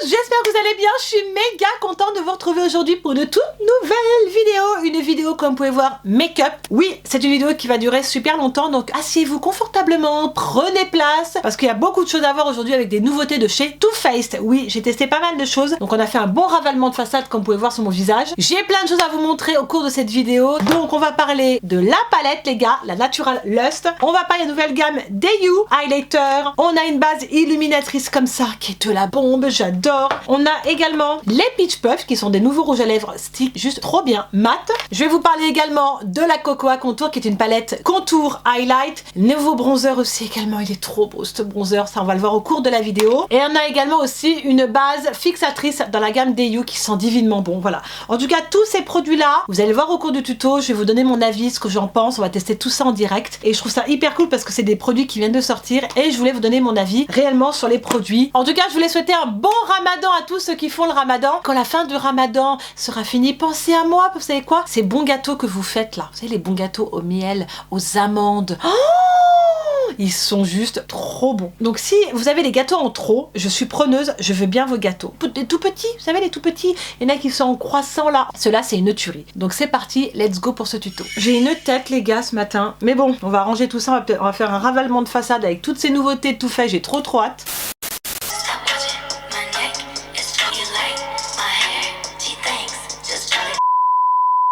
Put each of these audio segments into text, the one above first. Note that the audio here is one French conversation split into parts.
j'espère que vous allez bien, je suis méga contente de vous retrouver aujourd'hui pour une toute nouvelle vidéo. Une vidéo comme vous pouvez voir make-up. Oui, c'est une vidéo qui va durer super longtemps, donc asseyez-vous confortablement, prenez place, parce qu'il y a beaucoup de choses à voir aujourd'hui avec des nouveautés de chez Too Faced. Oui, j'ai testé pas mal de choses, donc on a fait un bon ravalement de façade comme vous pouvez voir sur mon visage. J'ai plein de choses à vous montrer au cours de cette vidéo, donc on va parler de la palette les gars, la Natural Lust. On va parler de la nouvelle gamme Dayu Highlighter. On a une base illuminatrice comme ça qui est de la bombe, j'adore. On a également les Peach Puff qui sont des nouveaux rouges à lèvres stick, juste trop bien, mat. Je vais vous parler également de la Cocoa Contour qui est une palette contour highlight. Nouveau bronzer aussi également, il est trop beau ce bronzer, ça on va le voir au cours de la vidéo. Et on a également aussi une base fixatrice dans la gamme Dayu qui sent divinement bon, voilà. En tout cas, tous ces produits là, vous allez voir au cours du tuto, je vais vous donner mon avis, ce que j'en pense, on va tester tout ça en direct. Et je trouve ça hyper cool parce que c'est des produits qui viennent de sortir et je voulais vous donner mon avis réellement sur les produits. En tout cas, je voulais souhaiter un bon ramadan à tous ceux qui font le ramadan. Quand la fin du ramadan sera finie, pensez à moi, vous savez quoi? Ces bons gâteaux que vous faites là, vous savez les bons gâteaux au miel, aux amandes. Oh, ils sont juste trop bons. Donc si vous avez les gâteaux en trop, je suis preneuse, je veux bien vos gâteaux. Les tout petits, vous savez les tout petits, il y en a qui sont en croissant là. Ceux-là c'est une tuerie. Donc c'est parti, let's go pour ce tuto. J'ai une tête les gars ce matin, mais bon, on va arranger tout ça, on va faire un ravalement de façade avec toutes ces nouveautés tout fait, j'ai trop hâte.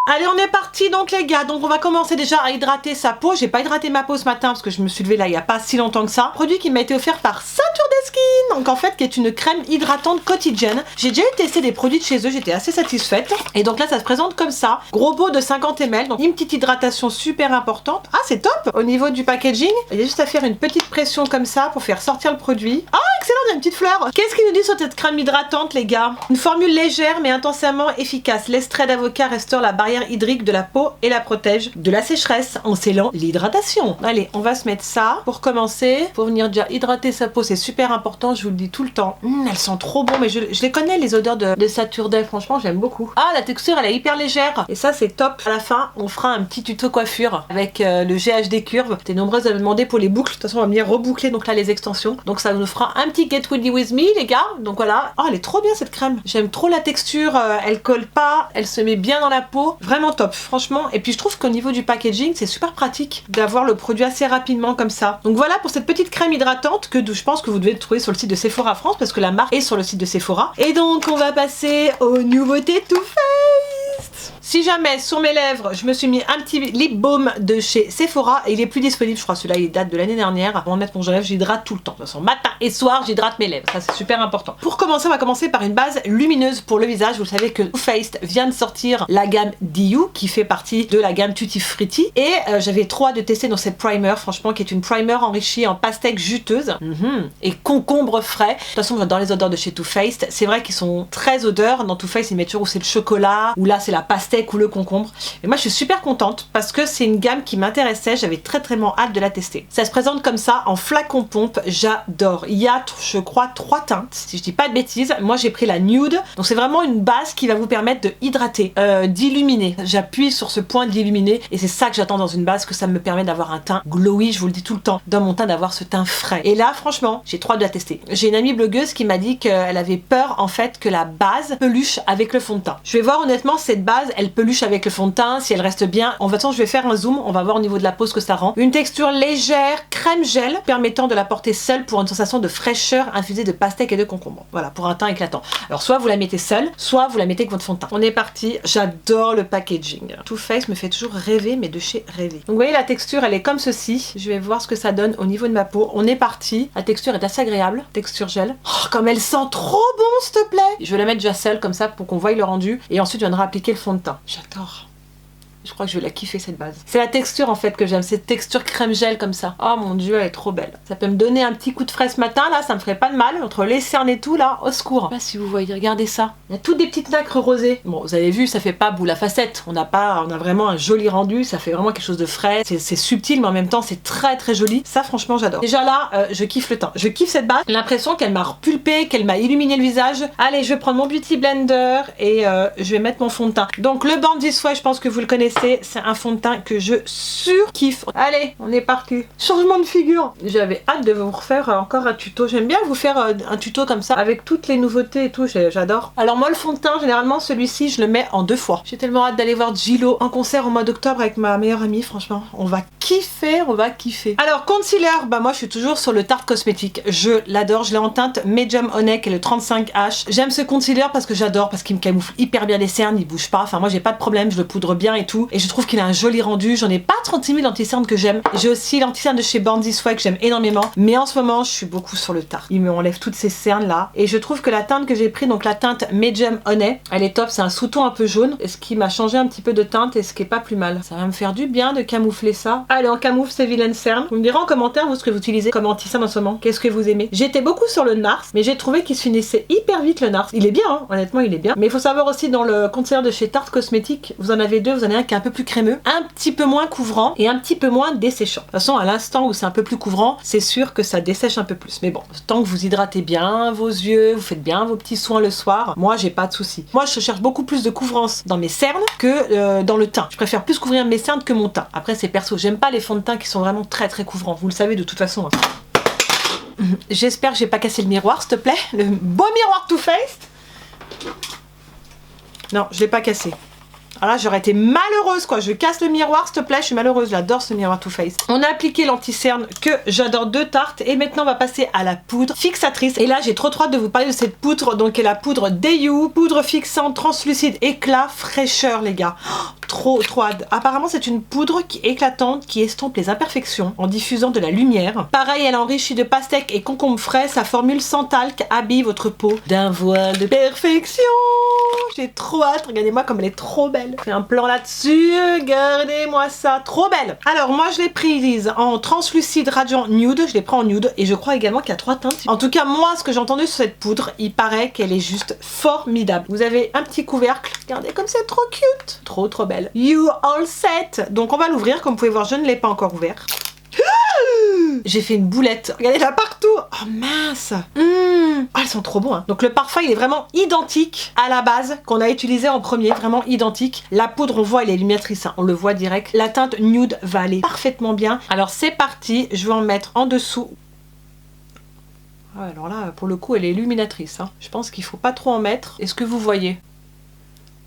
Allez, on est parti donc les gars, donc on va commencer déjà à hydrater sa peau. J'ai pas hydraté ma peau ce matin parce que je me suis levée là il y a pas si longtemps que ça. Produit qui m'a été offert par Saturday Skin, donc en fait qui est une crème hydratante quotidienne. J'ai déjà testé des produits de chez eux, j'étais assez satisfaite. Et donc là ça se présente comme ça, gros pot de 50 ml, donc une petite hydratation super importante. Ah c'est top. Au niveau du packaging, il y a juste à faire une petite pression comme ça pour faire sortir le produit. Ah excellent, il y a une petite fleur. Qu'est-ce qu'il nous dit sur cette crème hydratante les gars? Une formule légère mais intensément efficace. L'extrait d'avocat restaure la barrière hydrique de la peau et la protège de la sécheresse en scellant l'hydratation. Allez, on va se mettre ça pour commencer. Pour venir déjà hydrater sa peau, c'est super important, je vous le dis tout le temps. Elles sont trop bon, mais je les connais les odeurs de Saturday, franchement j'aime beaucoup. Ah, la texture elle est hyper légère et ça c'est top. À la fin, on fera un petit tuto coiffure avec le GHD Curve. T'es nombreuses à me demander pour les boucles, de toute façon on va venir reboucler donc là les extensions. Donc ça nous fera un petit Get Ready With Me les gars. Donc voilà. Oh, elle est trop bien cette crème. J'aime trop la texture, elle colle pas, elle se met bien dans la peau. Vraiment top, franchement. Et puis je trouve qu'au niveau du packaging, c'est super pratique d'avoir le produit assez rapidement comme ça. Donc voilà pour cette petite crème hydratante que je pense que vous devez trouver sur le site de Sephora France parce que la marque est sur le site de Sephora. Et donc on va passer aux nouveautés Too Faced. Si jamais sur mes lèvres je me suis mis un petit lip balm de chez Sephora et il est plus disponible, je crois celui-là il date de l'année dernière. Avant de mettre mon lèvres, j'hydrate tout le temps. De toute façon matin et soir j'hydrate mes lèvres, ça c'est super important. Pour commencer on va commencer par une base lumineuse pour le visage. Vous savez que Too Faced vient de sortir la gamme Dayu qui fait partie de la gamme Tutti Frutti et j'avais trop hâte de tester dans cette primer franchement qui est une primer enrichie en pastèque juteuse et concombre frais. De toute façon j'adore les odeurs de chez Too Faced. C'est vrai qu'ils sont très odeurs. Dans Too Faced ils mettent toujours où c'est le chocolat ou là c'est la pastèque ou le concombre. Et moi je suis super contente parce que c'est une gamme qui m'intéressait, j'avais très hâte de la tester. Ça se présente comme ça en flacon pompe, j'adore. Il y a je crois 3 teintes si je dis pas de bêtises. Moi j'ai pris la nude, donc c'est vraiment une base qui va vous permettre de hydrater, d'illuminer. J'appuie sur ce point d'illuminer et c'est ça que j'attends dans une base, que ça me permet d'avoir un teint glowy, je vous le dis tout le temps, dans mon teint d'avoir ce teint frais. Et là franchement j'ai trop hâte de la tester. J'ai une amie blogueuse qui m'a dit qu'elle avait peur en fait que la base peluche avec le fond de teint. Je vais voir honnêtement cette base elle peluche avec le fond de teint, si elle reste bien. En fait, je vais faire un zoom, on va voir au niveau de la peau ce que ça rend. Une texture légère, crème gel, permettant de la porter seule pour une sensation de fraîcheur infusée de pastèque et de concombre. Voilà, pour un teint éclatant. Alors, soit vous la mettez seule, soit vous la mettez avec votre fond de teint. On est parti, j'adore le packaging. Too Faced me fait toujours rêver, mais de chez rêver. Donc, vous voyez, la texture, elle est comme ceci. Je vais voir ce que ça donne au niveau de ma peau. On est parti. La texture est assez agréable. Texture gel. Oh, comme elle sent trop bon, s'il te plaît. Je vais la mettre déjà seule, comme ça, pour qu'on voie le rendu. Et ensuite, je viendrai appliquer le fond de teint. J'adore. Je crois que je vais la kiffer cette base. C'est la texture en fait que j'aime, cette texture crème gel comme ça. Oh mon dieu, elle est trop belle. Ça peut me donner un petit coup de frais ce matin là, ça me ferait pas de mal. Entre les cernes et tout là, au secours. Je sais pas si vous voyez, regardez ça. Il y a toutes des petites nacres rosées. Bon, vous avez vu, ça fait pas boule à facette. On a vraiment un joli rendu, ça fait vraiment quelque chose de frais. C'est subtil mais en même temps c'est très joli. Ça franchement j'adore. Déjà là, je kiffe le teint. Je kiffe cette base. J'ai l'impression qu'elle m'a repulpé, qu'elle m'a illuminé le visage. Allez, je vais prendre mon beauty blender et je vais mettre mon fond de teint. Donc le Bandit Sweat, je pense que vous le connaissez. tester. C'est un fond de teint que je surkiffe. Allez, on est parti. Changement de figure. J'avais hâte de vous refaire encore un tuto. J'aime bien vous faire un tuto comme ça avec toutes les nouveautés et tout. J'adore. Alors moi, le fond de teint, généralement, celui-ci, je le mets en 2 fois. J'ai tellement hâte d'aller voir Gillo en concert au mois d'octobre avec ma meilleure amie. Franchement, on va kiffer, on va kiffer. Alors, concealer, bah moi, je suis toujours sur le Tarte Cosmetics. Je l'adore. Je l'ai en teinte Medium Honey, qui est le 35H. J'aime ce concealer parce que j'adore, parce qu'il me camoufle hyper bien les cernes, il bouge pas. Enfin, moi, j'ai pas de problème, je le poudre bien et tout. Et je trouve qu'il a un joli rendu. J'en ai pas 36 000 anti-cernes que j'aime. J'ai aussi l'anti-cerne de chez Born This Way que j'aime énormément. Mais en ce moment, je suis beaucoup sur le Tarte. Il me enlève toutes ces cernes là. Et je trouve que la teinte que j'ai pris, donc la teinte Medium Honey, elle est top. C'est un sous-ton un peu jaune. Et ce qui m'a changé un petit peu de teinte et ce qui est pas plus mal. Ça va me faire du bien de camoufler ça. Allez, on camoufle ces vilaines cernes. Vous me direz en commentaire, vous, ce que vous utilisez comme anti-cerne en ce moment. Qu'est-ce que vous aimez? J'étais beaucoup sur le NARS, mais j'ai trouvé qu'il se finissait hyper vite le NARS. Il est bien, hein, honnêtement, il est bien. Mais il faut savoir aussi, dans le concealer de chez Tarte Cosmetics, vous en avez 2. Vous en avez un qui est un peu plus crémeux, un petit peu moins couvrant et un petit peu moins desséchant. De toute façon, à l'instant où c'est un peu plus couvrant, c'est sûr que ça dessèche un peu plus. Mais bon, tant que vous hydratez bien vos yeux, vous faites bien vos petits soins le soir, moi j'ai pas de soucis. Moi je cherche beaucoup plus de couvrance dans mes cernes que dans le teint. Je préfère plus couvrir mes cernes que mon teint. Après c'est perso, j'aime pas les fonds de teint qui sont vraiment très couvrants. Vous le savez de toute façon. Hein. J'espère que j'ai pas cassé le miroir, s'il te plaît. Le beau miroir Too Faced. Non, je l'ai pas cassé. Alors là, j'aurais été malheureuse quoi. Je casse le miroir, s'il te plaît. Je suis malheureuse. J'adore ce miroir Too Faced. On a appliqué l'anti-cerne que j'adore de Tarte. Et maintenant, on va passer à la poudre fixatrice. Et là, j'ai trop hâte de vous parler de cette poudre. Donc, qui est la poudre Dayu. Poudre fixante, translucide, éclat, fraîcheur, les gars. Trop hâte. Apparemment, c'est une poudre qui est éclatante, qui estompe les imperfections en diffusant de la lumière. Pareil, elle est enrichie de pastèque et concombre frais. Sa formule sans talc habille votre peau d'un voile de perfection. J'ai trop hâte. Regardez-moi comme elle est trop belle. Je fais un plan là-dessus. Regardez-moi ça. Trop belle. Alors, moi, je l'ai prise en translucide radiant nude. Je l'ai pris en nude. Et je crois également qu'il y a 3 teintes. En tout cas, moi, ce que j'ai entendu sur cette poudre, il paraît qu'elle est juste formidable. Vous avez un petit couvercle. Regardez comme c'est trop cute. Trop belle. You all set. Donc, on va l'ouvrir. Comme vous pouvez voir, je ne l'ai pas encore ouvert. J'ai fait une boulette. Regardez là partout. Oh mince. Ah, elles sont trop bons. Hein. Donc le parfum, il est vraiment identique à la base qu'on a utilisé en premier. Vraiment identique. La poudre, on voit, elle est illuminatrice. Hein. On le voit direct. La teinte nude va aller parfaitement bien. Alors c'est parti. Je vais en mettre en dessous. Ah, alors là, pour le coup, elle est illuminatrice. Hein. Je pense qu'il faut pas trop en mettre. Est-ce que vous voyez ?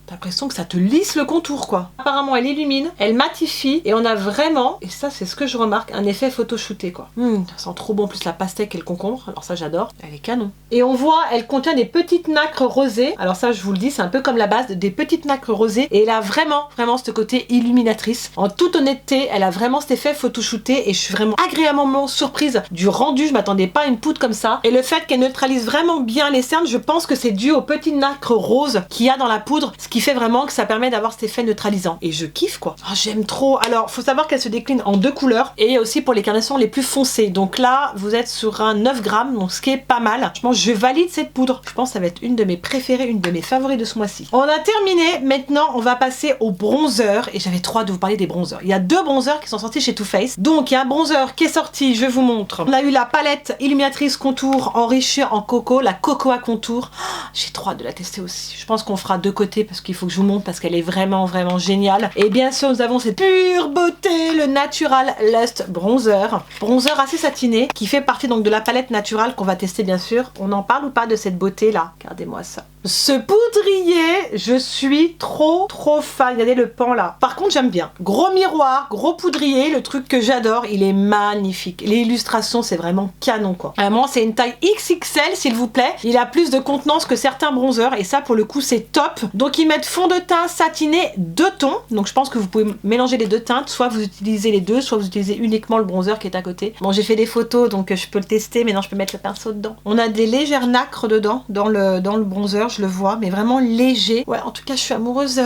T'as l'impression que ça te lisse le contour quoi. Apparemment elle illumine, elle matifie et on a vraiment, et ça c'est ce que je remarque, un effet photoshooté quoi. Ça sent trop bon, plus la pastèque et le concombre, alors ça j'adore. Elle est canon. Et on voit, elle contient des petites nacres rosées. Alors ça je vous le dis, c'est un peu comme la base, des petites nacres rosées. Et elle a vraiment ce côté illuminatrice. En toute honnêteté, elle a vraiment cet effet photoshooté et je suis vraiment agréablement surprise du rendu. Je m'attendais pas à une poudre comme ça. Et le fait qu'elle neutralise vraiment bien les cernes, je pense que c'est dû aux petites nacres roses qu'il y a dans la poudre. Ce qui fait vraiment que ça permet d'avoir cet effet neutralisant. Et je kiffe quoi. Oh, j'aime trop. Alors, faut savoir qu'elle se décline en 2 couleurs et aussi pour les carnations les plus foncées. Donc là, vous êtes sur un 9 grammes, donc ce qui est pas mal. Je pense que je valide cette poudre. Je pense que ça va être une de mes préférées, une de mes favoris de ce mois-ci. On a terminé. Maintenant, on va passer au bronzer. Et j'avais trop hâte de vous parler des bronzers. Il y a 2 bronzers qui sont sortis chez Too Faced. Donc, il y a un bronzer qui est sorti, je vous montre. On a eu la palette illuminatrice contour enrichie en coco, la Cocoa Contour. J'ai trop hâte de la tester aussi. Je pense qu'on fera 2 côtés parce qu'il faut que je vous montre parce qu'elle est vraiment géniale. Et bien sûr, nous avons cette pure beauté, le Natural Lust Bronzer. Bronzer assez satiné qui fait partie donc de la palette naturelle qu'on va tester bien sûr. On en parle ou pas de cette beauté là? Regardez-moi ça. Ce poudrier, je suis trop fan. Regardez le pan là. Par contre, j'aime bien. Gros miroir, gros poudrier, le truc que j'adore, il est magnifique. Les illustrations, c'est vraiment canon quoi. Vraiment, c'est une taille XXL s'il vous plaît. Il a plus de contenance que certains bronzers et ça pour le coup, c'est top. Donc ils mettent fond de teint satiné 2 tons. Donc je pense que vous pouvez mélanger les 2 teintes. Soit vous utilisez les 2, soit vous utilisez uniquement le bronzer qui est à côté. Bon, j'ai fait des photos donc je peux le tester. Maintenant, je peux mettre le pinceau dedans. On a des légères nacres dedans dans le bronzer. Je le vois, mais vraiment léger. Ouais, en tout cas, je suis amoureuse de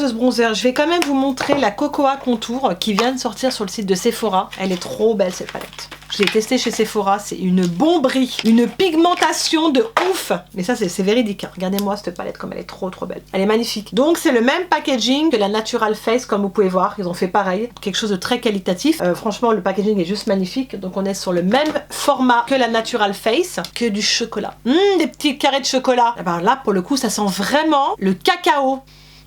ce bronzer. Je vais quand même vous montrer la Cocoa Contour qui vient de sortir sur le site de Sephora. Elle est trop belle cette palette. Je l'ai testée chez Sephora, c'est une bomberie, une pigmentation de ouf. Mais ça, c'est véridique. Hein. Regardez-moi cette palette comme elle est trop belle. Elle est magnifique. Donc, c'est le même packaging que la Natural Face, comme vous pouvez voir. Ils ont fait pareil. Quelque chose de très qualitatif. Franchement, le packaging est juste magnifique. Donc, on est sur le même format que la Natural Face, que du chocolat. Des petits carrés de chocolat. Et ben là, pour le coup, ça sent vraiment le cacao.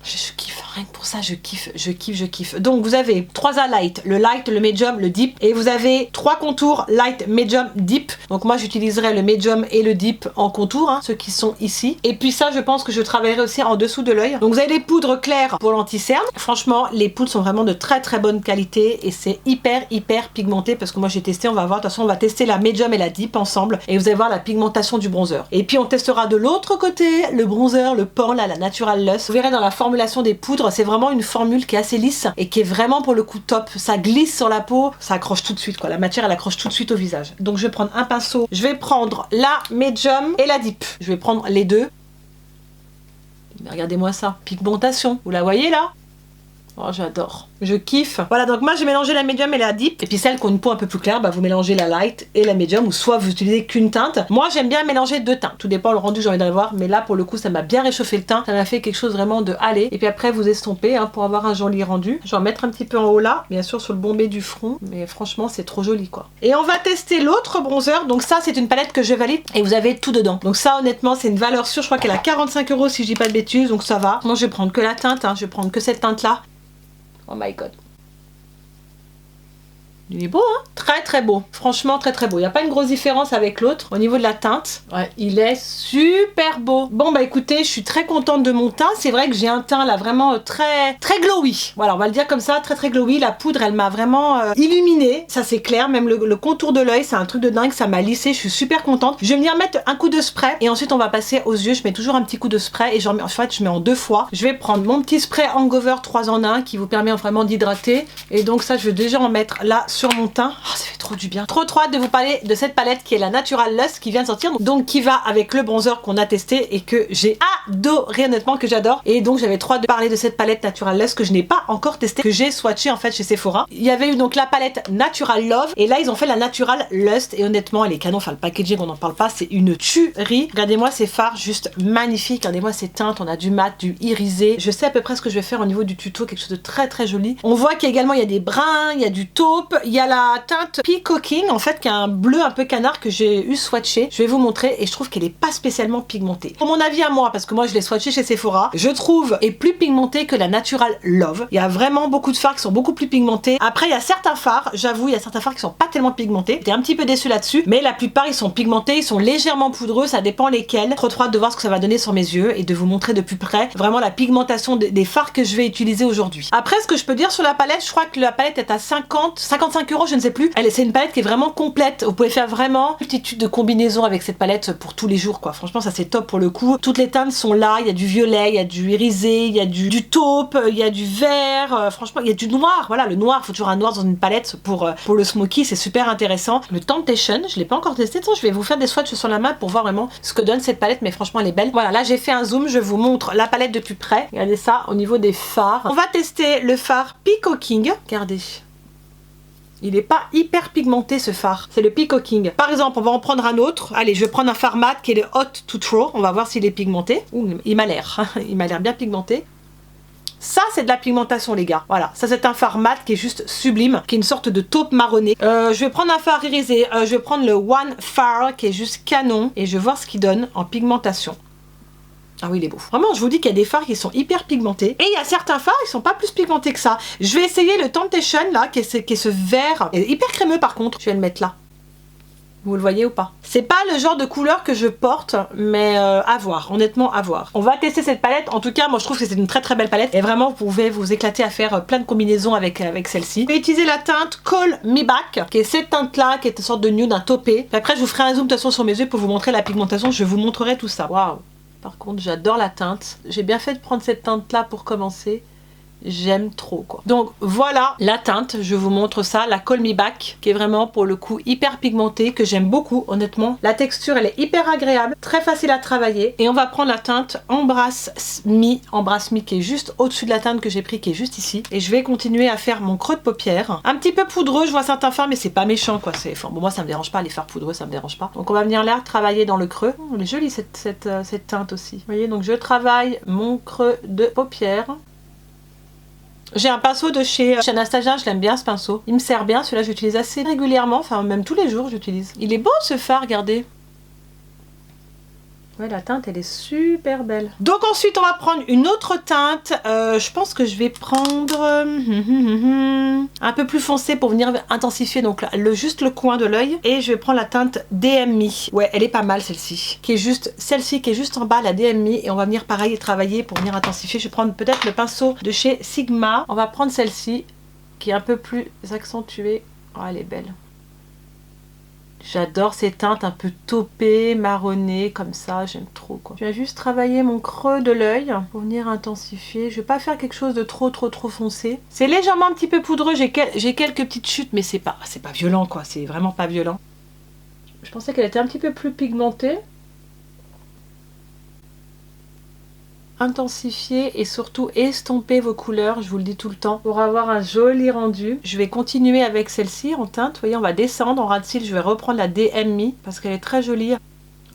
Je kiffe, rien que pour ça, je kiffe. Donc vous avez 3 highlights, le light, le medium, le deep. Et vous avez 3 contours, light, medium, deep. Donc moi j'utiliserai le medium et le deep en contour, hein, ceux qui sont ici. Et puis ça, je pense que je travaillerai aussi en dessous de l'œil. Donc vous avez les poudres claires pour l'anti-cerne. Franchement, les poudres sont vraiment de très bonne qualité et c'est hyper pigmenté parce que moi j'ai testé, on va voir. De toute façon, on va tester la medium et la deep ensemble et vous allez voir la pigmentation du bronzer. Et puis on testera de l'autre côté le bronzer, le pan, là, la Natural Lush. Vous verrez dans la formulation des poudres, c'est vraiment une formule qui est assez lisse et qui est vraiment pour le coup top. Ça glisse sur la peau, ça accroche tout de suite quoi. La matière elle accroche tout de suite au visage. Donc je vais prendre un pinceau, je vais prendre la medium et la deep. Je vais prendre les deux. Mais regardez-moi ça, pigmentation. Vous la voyez là? Oh, j'adore. Je kiffe. Voilà, donc moi j'ai mélangé la medium et la deep. Et puis celles qui ont une peau un peu plus claire, bah, vous mélangez la light et la medium. Ou soit vous utilisez qu'une teinte. Moi j'aime bien mélanger 2 teintes. Tout dépend le rendu que j'ai envie d'aller voir. Mais là pour le coup ça m'a bien réchauffé le teint. Ça m'a fait quelque chose vraiment de aller. Et puis après vous estompez hein, pour avoir un joli rendu. Je vais en mettre un petit peu en haut là. Bien sûr sur le bombé du front. Mais franchement c'est trop joli quoi. Et on va tester l'autre bronzer. Donc ça c'est une palette que je valide. Et vous avez tout dedans. Donc ça honnêtement c'est une valeur sûre. Je crois qu'elle a 45 € si je dis pas de bêtises. Donc ça va. Moi je vais prendre que la teinte. Hein. Je vais prendre que cette teinte là. Oh my god. Il est beau hein, très beau, franchement très beau. Il n'y a pas une grosse différence avec l'autre au niveau de la teinte. Ouais, il est super beau. Bon bah écoutez, je suis très contente de mon teint. C'est vrai que j'ai un teint là vraiment très glowy. Voilà, on va le dire comme ça, très glowy. La poudre elle m'a vraiment illuminée, ça c'est clair. Même le contour de l'œil, c'est un truc de dingue, ça m'a lissé. Je suis super contente. Je vais venir mettre un coup de spray et ensuite on va passer aux yeux. Je mets toujours un petit coup de spray et en fait je mets en 2 fois. Je vais prendre mon petit spray Hangover 3 en 1 qui vous permet vraiment d'hydrater. Et donc ça je vais déjà en mettre là sur mon teint. Oh, ça fait trop du bien. Trop hâte de vous parler de cette palette qui est la Natural Lush qui vient de sortir. Donc qui va avec le bronzer qu'on a testé et que j'ai adoré, honnêtement que j'adore. Et donc j'avais trop hâte de parler de cette palette Natural Lush que je n'ai pas encore testée, que j'ai swatché en fait chez Sephora. Il y avait eu donc la palette Natural Love et là ils ont fait la Natural Lust et honnêtement elle est canon. Enfin le packaging on n'en parle pas, c'est une tuerie. Regardez-moi ces fards juste magnifiques. Regardez-moi ces teintes, on a du mat, du irisé. Je sais à peu près ce que je vais faire au niveau du tuto, quelque chose de très joli. On voit qu'il y a également il y a des bruns, il y a du taupe, il y a la teinte Peacocking en fait qui a un bleu un peu canard que j'ai eu swatché. Je vais vous montrer et je trouve qu'elle est pas spécialement pigmentée. Pour mon avis à moi, parce que moi je l'ai swatché chez Sephora, je trouve est plus pigmentée que la Natural Love. Il y a vraiment beaucoup de fards qui sont beaucoup plus pigmentés. Après il y a certains fards, j'avoue, il y a certains fards qui sont pas tellement pigmentés. J'étais un petit peu déçue là-dessus, mais la plupart ils sont pigmentés, ils sont légèrement poudreux, ça dépend lesquels. Trop hâte de voir ce que ça va donner sur mes yeux et de vous montrer de plus près vraiment la pigmentation des fards que je vais utiliser aujourd'hui. Après ce que je peux dire sur la palette, je crois que la palette est à 55 €, je ne sais plus. C'est une palette qui est vraiment complète. Vous pouvez faire vraiment une multitude de combinaisons avec cette palette pour tous les jours quoi. Franchement ça c'est top pour le coup. Toutes les teintes sont là, il y a du violet, il y a du irisé, il y a du taupe, il y a du vert, franchement il y a du noir. Voilà, le noir, il faut toujours un noir dans une palette pour le smoky, c'est super intéressant. Le Temptation, je l'ai pas encore testé, je vais vous faire des swatchs sur la main pour voir vraiment ce que donne cette palette, mais franchement elle est belle. Voilà, là j'ai fait un zoom, je vous montre la palette de plus près. Regardez ça au niveau des fards. On va tester le fard Peacocking. Regardez. Il n'est pas hyper pigmenté ce fard. C'est le Peacocking. Par exemple, on va en prendre un autre. Allez, je vais prendre un fard mat qui est le Hot to Throw. On va voir s'il est pigmenté. Ouh, il m'a l'air. Il m'a l'air bien pigmenté. Ça, c'est de la pigmentation, les gars. Voilà, ça, c'est un fard mat qui est juste sublime, qui est une sorte de taupe marronnée. Je vais prendre un fard irisé. Je vais prendre le One Fard qui est juste canon. Et je vais voir ce qu'il donne en pigmentation. Ah oui, il est beau. Vraiment, je vous dis qu'il y a des fards qui sont hyper pigmentés. Et il y a certains fards qui sont pas plus pigmentés que ça. Je vais essayer le Temptation, là, qui est ce vert. Il est hyper crémeux, par contre. Je vais le mettre là. Vous le voyez ou pas? C'est pas le genre de couleur que je porte, mais à voir, honnêtement à voir. On va tester cette palette. En tout cas, moi je trouve que c'est une très belle palette. Et vraiment, vous pouvez vous éclater à faire plein de combinaisons avec celle-ci. Je vais utiliser la teinte Call Me Back, qui est cette teinte-là, qui est une sorte de nude, un taupé. Puis après, je vous ferai un zoom de toute façon sur mes yeux pour vous montrer la pigmentation. Je vous montrerai tout ça. Waouh! Par contre, j'adore la teinte. J'ai bien fait de prendre cette teinte-là pour commencer. J'aime trop quoi. Donc voilà la teinte, je vous montre ça, la Call Me Back, qui est vraiment pour le coup hyper pigmentée, que j'aime beaucoup honnêtement. La texture elle est hyper agréable, très facile à travailler. Et on va prendre la teinte Embrace Me qui est juste au-dessus de la teinte que j'ai pris, qui est juste ici. Et je vais continuer à faire mon creux de paupière. Un petit peu poudreux, je vois certains fards, mais c'est pas méchant quoi. Enfin, bon, moi ça me dérange pas, les fards poudreux ça me dérange pas. Donc on va venir là travailler dans le creux. Oh, elle est jolie cette teinte aussi. Vous voyez, donc je travaille mon creux de paupière. J'ai un pinceau de chez Anastasia, je l'aime bien ce pinceau. Il me sert bien, celui-là j'utilise assez régulièrement, enfin même tous les jours j'utilise. Il est beau ce fard, regardez. Ouais, la teinte, elle est super belle. Donc ensuite, on va prendre une autre teinte. Je pense que je vais prendre un peu plus foncé pour venir intensifier donc juste le coin de l'œil. Et je vais prendre la teinte DMI. Ouais, elle est pas mal celle-ci. Celle-ci qui est juste en bas, la DMI. Et on va venir pareil travailler pour venir intensifier. Je vais prendre peut-être le pinceau de chez Sigma. On va prendre celle-ci qui est un peu plus accentuée. Oh, elle est belle. J'adore ces teintes un peu taupées, marronnées, comme ça, j'aime trop quoi. Je vais juste travailler mon creux de l'œil pour venir intensifier. Je vais pas faire quelque chose de trop foncé. C'est légèrement un petit peu poudreux, j'ai quelques petites chutes, mais c'est pas violent quoi, c'est vraiment pas violent. Je pensais qu'elle était un petit peu plus pigmentée. Intensifier et surtout estomper vos couleurs, je vous le dis tout le temps, pour avoir un joli rendu. Je vais continuer avec celle-ci en teinte, vous voyez on va descendre en ras de cils, je vais reprendre la DMI parce qu'elle est très jolie.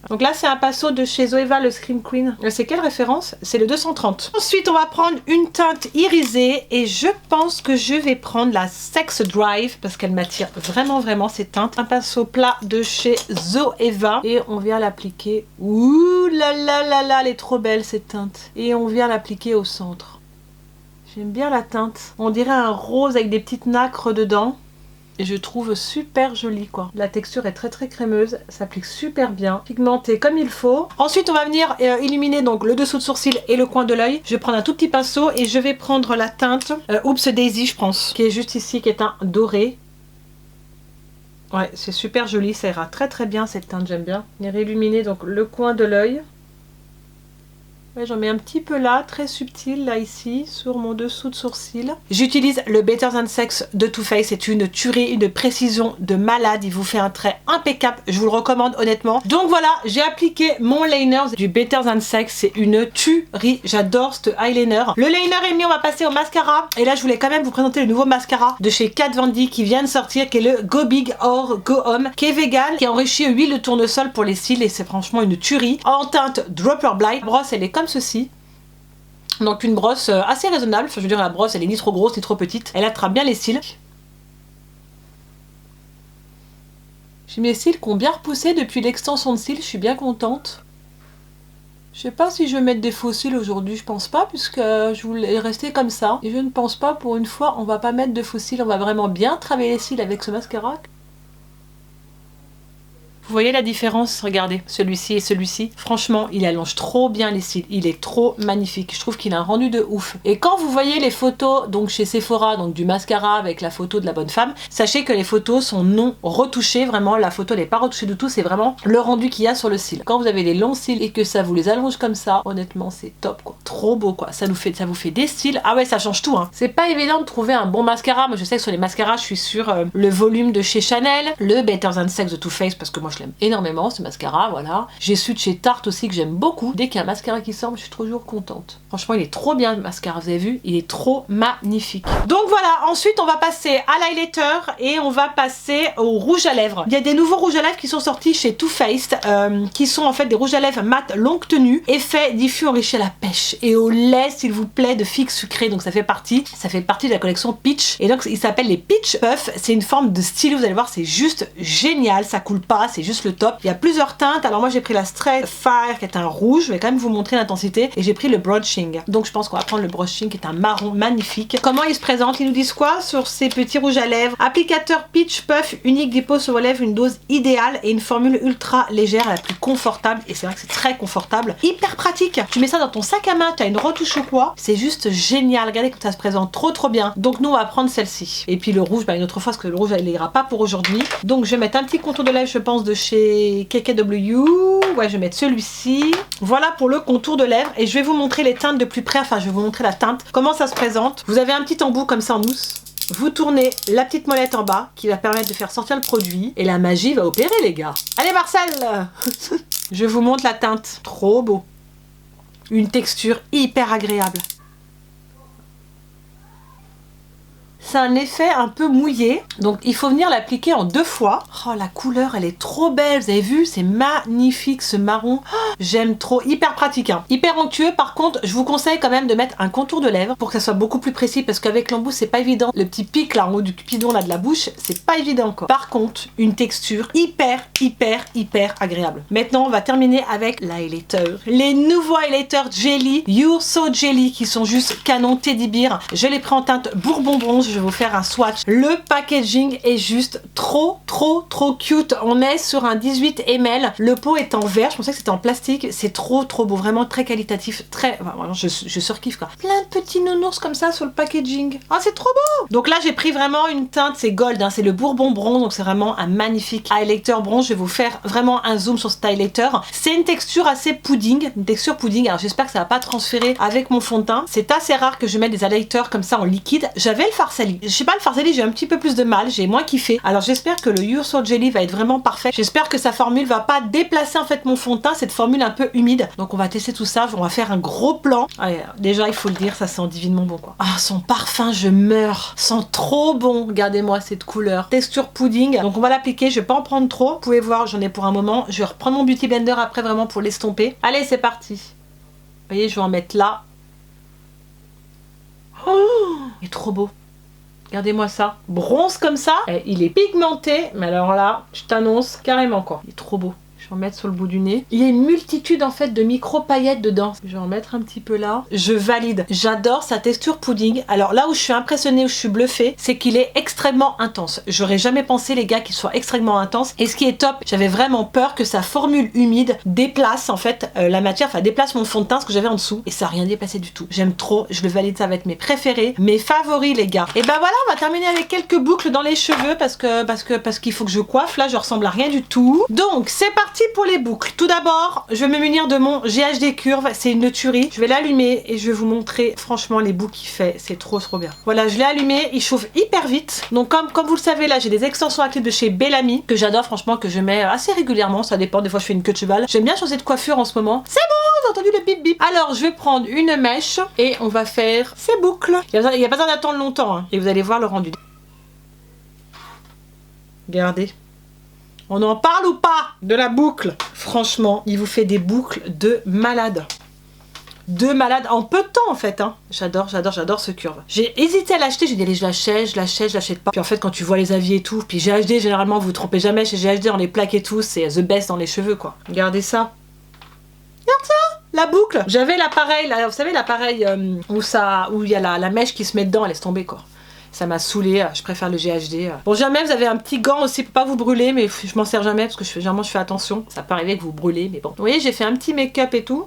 Donc là c'est un pinceau de chez Zoeva, le Scream Queen. C'est quelle référence? C'est le 230. Ensuite on va prendre une teinte irisée et je pense que je vais prendre la Sex Drive parce qu'elle m'attire vraiment cette teinte. Un pinceau plat de chez Zoeva et on vient l'appliquer. Ouh là là là là, elle est trop belle cette teinte. Et on vient l'appliquer au centre. J'aime bien la teinte. On dirait un rose avec des petites nacres dedans. Et je trouve super jolie quoi. La texture est très crémeuse, ça s'applique super bien, pigmenté comme il faut. Ensuite on va venir illuminer donc le dessous de sourcil et le coin de l'œil. Je vais prendre un tout petit pinceau et je vais prendre la teinte Oops Daisy je pense, qui est juste ici, qui est un doré. Ouais, c'est super joli, ça ira très bien cette teinte, j'aime bien. Et illuminer donc le coin de l'œil. Ouais, j'en mets un petit peu là, très subtil, là, ici, sur mon dessous de sourcil. J'utilise le Better Than Sex de Too Faced. C'est une tuerie, une précision de malade. Il vous fait un trait impeccable. Je vous le recommande honnêtement. Donc voilà, j'ai appliqué mon liner du Better Than Sex. C'est une tuerie. J'adore ce eyeliner. Le liner est mis, on va passer au mascara. Et là, je voulais quand même vous présenter le nouveau mascara de chez Kat Von D qui vient de sortir, qui est le Go Big or Go Home, qui est vegan, qui est enrichi à huile de tournesol pour les cils. Et c'est franchement une tuerie. En teinte Dropper Blind. La brosse, elle est comme ceci. Donc une brosse assez raisonnable, enfin je veux dire la brosse elle est ni trop grosse ni trop petite, elle attrape bien les cils. J'ai mes cils qui ont bien repoussé depuis l'extension de cils, je suis bien contente. Je sais pas si je vais mettre des faux cils aujourd'hui, je pense pas puisque je voulais rester comme ça. Et je ne pense pas, pour une fois on va pas mettre de faux cils, on va vraiment bien travailler les cils avec ce mascara. Vous voyez la différence? Regardez, celui-ci et celui-ci. Franchement, il allonge trop bien les cils. Il est trop magnifique. Je trouve qu'il a un rendu de ouf. Et quand vous voyez les photos donc chez Sephora, donc du mascara avec la photo de la bonne femme, sachez que les photos sont non retouchées. Vraiment, la photo n'est pas retouchée du tout. C'est vraiment le rendu qu'il y a sur le cil. Quand vous avez les longs cils et que ça vous les allonge comme ça, honnêtement, c'est top quoi. Trop beau quoi. Ça vous fait des cils. Ah ouais, ça change tout hein. C'est pas évident de trouver un bon mascara. Moi, je sais que sur les mascaras, je suis sur le volume de chez Chanel, le Better Than Sex de Too Faced parce que moi, je l'aime énormément ce mascara, voilà. J'ai su de chez Tarte aussi que j'aime beaucoup. Dès qu'il y a un mascara qui sort, je suis toujours contente. Franchement, il est trop bien le mascara, vous avez vu, il est trop magnifique. Donc voilà, ensuite on va passer à l'highlighter et on va passer au rouge à lèvres. Il y a des nouveaux rouges à lèvres qui sont sortis chez Too Faced, qui sont en fait des rouges à lèvres mat longue tenue, effet diffus enrichi à la pêche et au lait s'il vous plaît de figue sucrée. Donc ça fait partie de la collection Peach et donc il s'appelle les Peach Puff. C'est une forme de stylo, vous allez voir, c'est juste génial, ça coule pas, c'est juste le top. Il y a plusieurs teintes, alors moi j'ai pris la Straight Fire qui est un rouge, je vais quand même vous montrer l'intensité, et j'ai pris le Brushing. Donc je pense qu'on va prendre le Brushing qui est un marron magnifique. Comment il se présente? Ils nous disent quoi sur ces petits rouges à lèvres? Applicateur Peach Puff unique, dépose sur vos lèvres une dose idéale et une formule ultra légère, la plus confortable, et c'est vrai que c'est très confortable, hyper pratique. Tu mets ça dans ton sac à main, tu as une retouche ou quoi, c'est juste génial. Regardez comme ça se présente trop bien. Donc nous on va prendre celle-ci. Et puis le rouge, bah une autre fois parce que le rouge il n'ira pas pour aujourd'hui. Donc je vais mettre un petit contour de lèvres, je pense de chez KKW, ouais je vais mettre celui-ci. Voilà pour le contour de lèvres et je vais vous montrer les teintes de plus près, enfin je vais vous montrer la teinte, comment ça se présente. Vous avez un petit embout comme ça en mousse, vous tournez la petite molette en bas qui va permettre de faire sortir le produit et la magie va opérer les gars. Allez Marcel. Je vous montre la teinte, trop beau. Une texture hyper agréable. c'est un effet un peu mouillé. Donc il faut venir l'appliquer en 2 fois. Oh, la couleur, elle est trop belle. Vous avez vu, c'est magnifique ce marron. Oh, j'aime trop. Hyper pratique, hein. Hyper onctueux. Par contre, je vous conseille quand même de mettre un contour de lèvres pour que ça soit beaucoup plus précis parce qu'avec l'embout, c'est pas évident. Le petit pic là en haut du cupidon là de la bouche, c'est pas évident quoi. Par contre, une texture hyper agréable. Maintenant, on va terminer avec l'highlighter. Les nouveaux highlighters Jelly, You're So Jelly, qui sont juste canon teddy bear. Je les prends en teinte Bourbon Bronze. Je vais vous faire un swatch. Le packaging est juste trop cute. On est sur un 18 ml. Le pot est en verre. Je pensais que c'était en plastique. C'est trop beau. Vraiment très qualitatif. Enfin, je surkiffe quoi. Plein de petits nounours comme ça sur le packaging. Ah, c'est trop beau. Donc là, j'ai pris vraiment une teinte. C'est gold, hein, c'est le Bourbon Bronze. Donc c'est vraiment un magnifique highlighter bronze. Je vais vous faire vraiment un zoom sur ce highlighter. C'est une texture assez pudding. Une texture pudding. Alors j'espère que ça va pas transférer avec mon fond de teint. C'est assez rare que je mette des highlighters comme ça en liquide. J'avais le Farsali. Je sais pas, le Farsali, j'ai un petit peu plus de mal. J'ai moins kiffé. Alors j'espère que le You're So Jelly va être vraiment parfait. J'espère que sa formule va pas déplacer en fait mon fond de teint. Cette formule un peu humide. Donc on va tester tout ça. On va faire un gros plan. Allez, déjà il faut le dire, ça sent divinement bon quoi. Ah, son parfum, je meurs. Sent trop bon. Regardez-moi cette couleur. Texture pudding. Donc on va l'appliquer. Je vais pas en prendre trop. Vous pouvez voir, j'en ai pour un moment. Je vais reprendre mon beauty blender après vraiment pour l'estomper. Allez, c'est parti. Vous voyez, je vais en mettre là. Oh, il est trop beau. Regardez-moi ça. Bronze comme ça. Et il est pigmenté. Mais alors là, je t'annonce carrément quoi. Il est trop beau. Je vais en mettre sur le bout du nez. Il y a une multitude en fait de micro paillettes dedans. Je vais en mettre un petit peu là. Je valide. J'adore sa texture pudding. Alors là où je suis impressionnée, où je suis bluffée, c'est qu'il est extrêmement intense. J'aurais jamais pensé les gars qu'il soit extrêmement intense. Et ce qui est top, j'avais vraiment peur que sa formule humide déplace en fait la matière, enfin déplace mon fond de teint, ce que j'avais en dessous. Et ça n'a rien déplacé du tout. J'aime trop. Je le valide. Ça va être mes préférés, mes favoris les gars. Et ben voilà, on va terminer avec quelques boucles dans les cheveux parce qu'il faut que je coiffe. Là, je ressemble à rien du tout. Donc c'est parti pour les boucles. Tout d'abord, je vais me munir de mon GHD Curve. C'est une tuerie. Je vais l'allumer et je vais vous montrer franchement les boucles qu'il fait. C'est trop bien. Voilà, je l'ai allumé. Il chauffe hyper vite. Donc comme vous le savez, là, j'ai des extensions à clip de chez Bellamy que j'adore franchement, que je mets assez régulièrement. Ça dépend. Des fois, je fais une queue de cheval. J'aime bien changer de coiffure en ce moment. C'est bon, j'ai entendu le bip bip. Alors, je vais prendre une mèche et on va faire ces boucles. Il n'y a pas besoin d'attendre longtemps. Hein. Et vous allez voir le rendu. Regardez. On en parle ou pas de la boucle? Franchement, il vous fait des boucles de malade. De malade en peu de temps en fait. Hein. J'adore ce curve. J'ai hésité à l'acheter, j'ai dit allez, je l'achète pas. Puis en fait, quand tu vois les avis et tout, puis GHD, généralement, vous vous trompez jamais chez GHD, on les plaque et tout, c'est the best dans les cheveux quoi. Regardez ça. Regarde ça, la boucle. J'avais l'appareil, là, vous savez l'appareil où il y a la mèche qui se met dedans, elle laisse tomber quoi. Ça m'a saoulé, je préfère le GHD. Bon, jamais vous avez un petit gant aussi pour pas vous brûler, mais je m'en sers jamais parce que généralement je fais attention. Ça peut arriver que vous brûlez, mais bon. Vous voyez, j'ai fait un petit make-up et tout.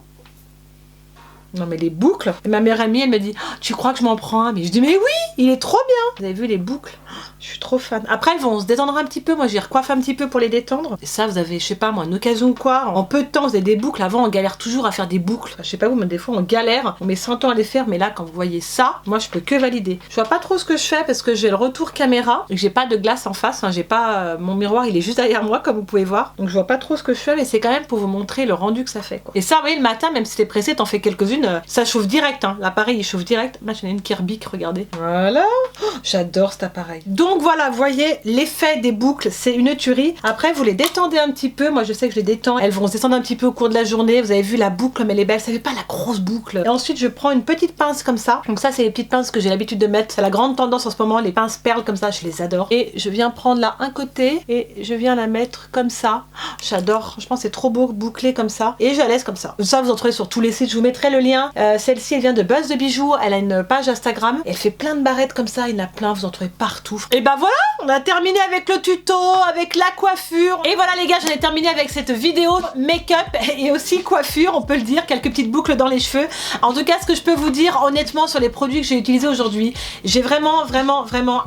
Non mais les boucles. Et ma meilleure amie, elle me dit oh, tu crois que je m'en prends un? Mais je dis mais oui, il est trop bien. Vous avez vu les boucles? Je suis trop fan. Après elles vont se détendre un petit peu. Moi j'y recoiffe un petit peu pour les détendre. Et ça vous avez, je sais pas moi, une occasion ou quoi. En peu de temps vous avez des boucles. Avant on galère toujours à faire des boucles. Enfin, je sais pas vous, mais des fois on galère. On met 100 ans à les faire. Mais là quand vous voyez ça, moi je peux que valider. Je vois pas trop ce que je fais parce que j'ai le retour caméra. Et que j'ai pas de glace en face. Enfin, j'ai pas mon miroir, il est juste derrière moi comme vous pouvez voir. Donc je vois pas trop ce que je fais. Mais c'est quand même pour vous montrer le rendu que ça fait quoi. Et ça vous voyez le matin, même si t'es pressé, t'en fais quelques-unes. Ça chauffe direct, hein. L'appareil il chauffe direct. Là j'en ai une qui rebique, regardez. Voilà. Oh, j'adore cet appareil. Donc voilà, vous voyez l'effet des boucles, c'est une tuerie. Après vous les détendez un petit peu. Moi je sais que je les détends. Elles vont se descendre un petit peu au cours de la journée. Vous avez vu la boucle comme elle est belle. Ça fait pas la grosse boucle. Et ensuite je prends une petite pince comme ça. Donc ça c'est les petites pinces que j'ai l'habitude de mettre. C'est la grande tendance en ce moment. Les pinces perles comme ça, je les adore. Et je viens prendre là un côté et je viens la mettre comme ça. Oh, j'adore. Franchement c'est trop beau bouclé comme ça. Et je la laisse comme ça. Ça vous en trouvez sur tous les sites. Je vous mettrai le lien. Celle-ci elle vient de Buzz de Bijoux. Elle a une page Instagram. Elle fait plein de barrettes comme ça. Il y en a plein. Vous en trouvez partout. Et bah voilà, on a terminé avec le tuto, avec la coiffure. Et voilà les gars, j'en ai terminé avec cette vidéo make-up et aussi coiffure, on peut le dire, quelques petites boucles dans les cheveux. En tout cas, ce que je peux vous dire honnêtement sur les produits que j'ai utilisés aujourd'hui, j'ai vraiment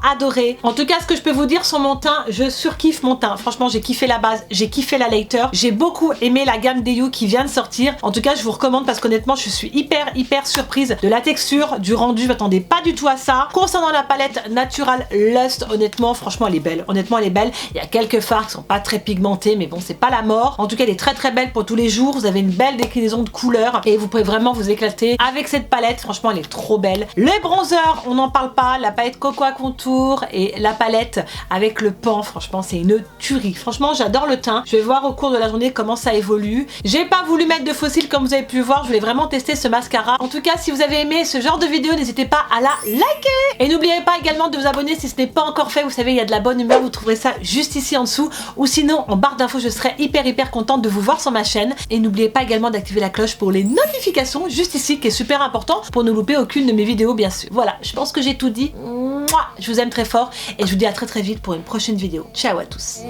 adoré. En tout cas, ce que je peux vous dire sur mon teint, je surkiffe mon teint. Franchement, j'ai kiffé la base, j'ai kiffé la lighter. J'ai beaucoup aimé la gamme Deyu qui vient de sortir. En tout cas, je vous recommande parce qu'honnêtement, je suis hyper surprise de la texture, du rendu. Je m'attendais pas du tout à ça. Concernant la palette Natural Lust, honnêtement, franchement, elle est belle. Honnêtement, elle est belle. Il y a quelques fards qui sont pas très pigmentés, mais bon, c'est pas la mort. En tout cas, elle est très très belle pour tous les jours. Vous avez une belle déclinaison de couleurs et vous pouvez vraiment vous éclater avec cette palette. Franchement, elle est trop belle. Les bronzers, on n'en parle pas. La palette Coco à contour et la palette avec le pan, franchement, c'est une tuerie. Franchement, j'adore le teint. Je vais voir au cours de la journée comment ça évolue. J'ai pas voulu mettre de fossiles comme vous avez pu voir. Je voulais vraiment tester ce mascara. En tout cas, si vous avez aimé ce genre de vidéo, n'hésitez pas à la liker. Et n'oubliez pas également de vous abonner si ce n'est pas encore fait. Vous savez, il y a de la bonne humeur. Vous trouverez ça juste ici en dessous. Ou sinon, en barre d'infos, je serai hyper contente de vous voir sur ma chaîne. Et n'oubliez pas également d'activer la cloche pour les notifications, juste ici, qui est super important pour ne louper aucune de mes vidéos, bien sûr. Voilà, je pense que j'ai tout dit. Mouah, je vous aime très fort et je vous dis à très vite pour une prochaine vidéo. Ciao à tous.